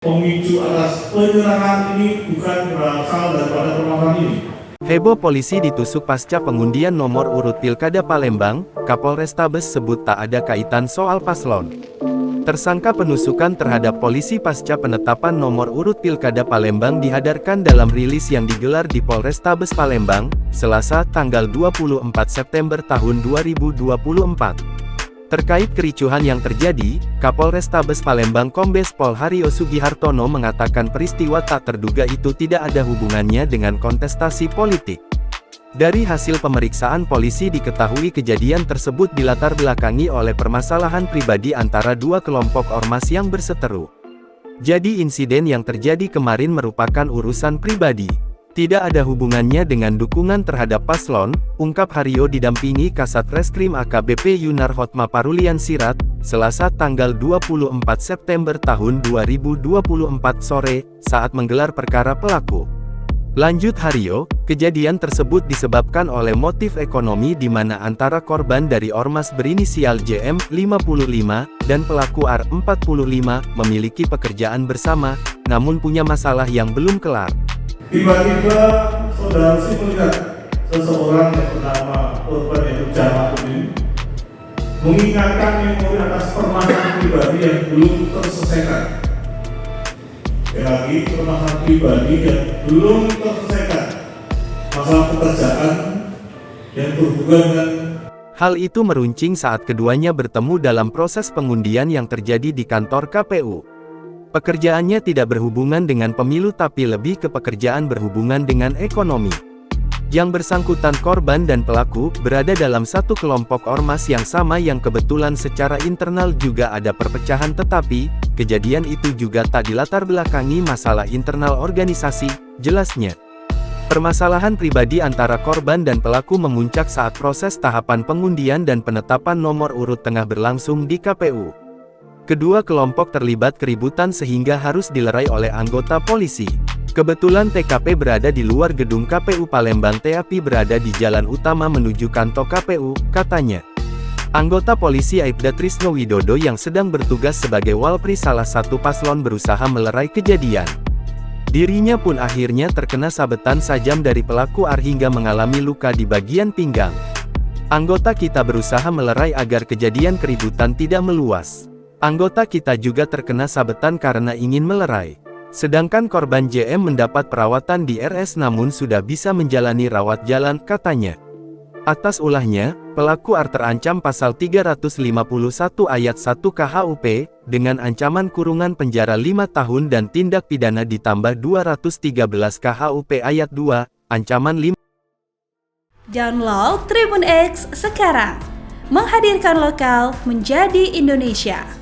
Pemicu atas penyerangan ini bukan berasal daripada permasalahan ini. Heboh polisi ditusuk pasca pengundian nomor urut Pilkada Palembang, Kapolrestabes sebut tak ada kaitan soal paslon. Tersangka penusukan terhadap polisi pasca penetapan nomor urut Pilkada Palembang dihadarkan dalam rilis yang digelar di Polrestabes Palembang, Selasa, tanggal 24 September tahun 2024. Terkait kericuhan yang terjadi, Kapolrestabes Palembang Kombes Pol Haryo Sugihartono mengatakan peristiwa tak terduga itu tidak ada hubungannya dengan kontestasi politik. Dari hasil pemeriksaan polisi diketahui kejadian tersebut dilatar belakangi oleh permasalahan pribadi antara dua kelompok ormas yang berseteru. Jadi insiden yang terjadi kemarin merupakan urusan pribadi. Tidak ada hubungannya dengan dukungan terhadap paslon, ungkap Haryo didampingi Kasat Reskrim AKBP Yunar Hotma Parulian Sirat, Selasa tanggal 24 September tahun 2024 sore, saat menggelar perkara pelaku. Lanjut Haryo, kejadian tersebut disebabkan oleh motif ekonomi di mana antara korban dari ormas berinisial JM 55 dan pelaku R 45 memiliki pekerjaan bersama, namun punya masalah yang belum kelar. Tiba-tiba saudara si melihat seseorang yang bernama korban yaitu Jamal ini mengingatkan memori atas permasalahan pribadi yang belum terselesaikan. Lagi permasalahan pribadi yang belum terselesaikan, masalah pekerjaan yang berhubungan dengan. Hal itu meruncing saat keduanya bertemu dalam proses pengundian yang terjadi di kantor KPU. Pekerjaannya tidak berhubungan dengan pemilu tapi lebih ke pekerjaan berhubungan dengan ekonomi. Yang bersangkutan korban dan pelaku berada dalam satu kelompok ormas yang sama yang kebetulan secara internal juga ada perpecahan tetapi, kejadian itu juga tak dilatar belakangi masalah internal organisasi, jelasnya. Permasalahan pribadi antara korban dan pelaku memuncak saat proses tahapan pengundian dan penetapan nomor urut tengah berlangsung di KPU. Kedua kelompok terlibat keributan sehingga harus dilerai oleh anggota polisi. Kebetulan TKP berada di luar gedung KPU Palembang tapi berada di jalan utama menuju kantor KPU, katanya. Anggota polisi Aibda Trisno Widodo yang sedang bertugas sebagai walpri salah satu paslon berusaha melerai kejadian. Dirinya pun akhirnya terkena sabetan sajam dari pelaku R hingga mengalami luka di bagian pinggang. Anggota kita berusaha melerai agar kejadian keributan tidak meluas. Anggota kita juga terkena sabetan karena ingin melerai. Sedangkan korban JM mendapat perawatan di RS namun sudah bisa menjalani rawat jalan, katanya. Atas ulahnya, pelaku R terancam pasal 351 ayat 1 KHUP, dengan ancaman kurungan penjara 5 tahun dan tindak pidana ditambah 213 KHUP ayat 2, ancaman 5. Download Tribun X sekarang, menghadirkan lokal menjadi Indonesia.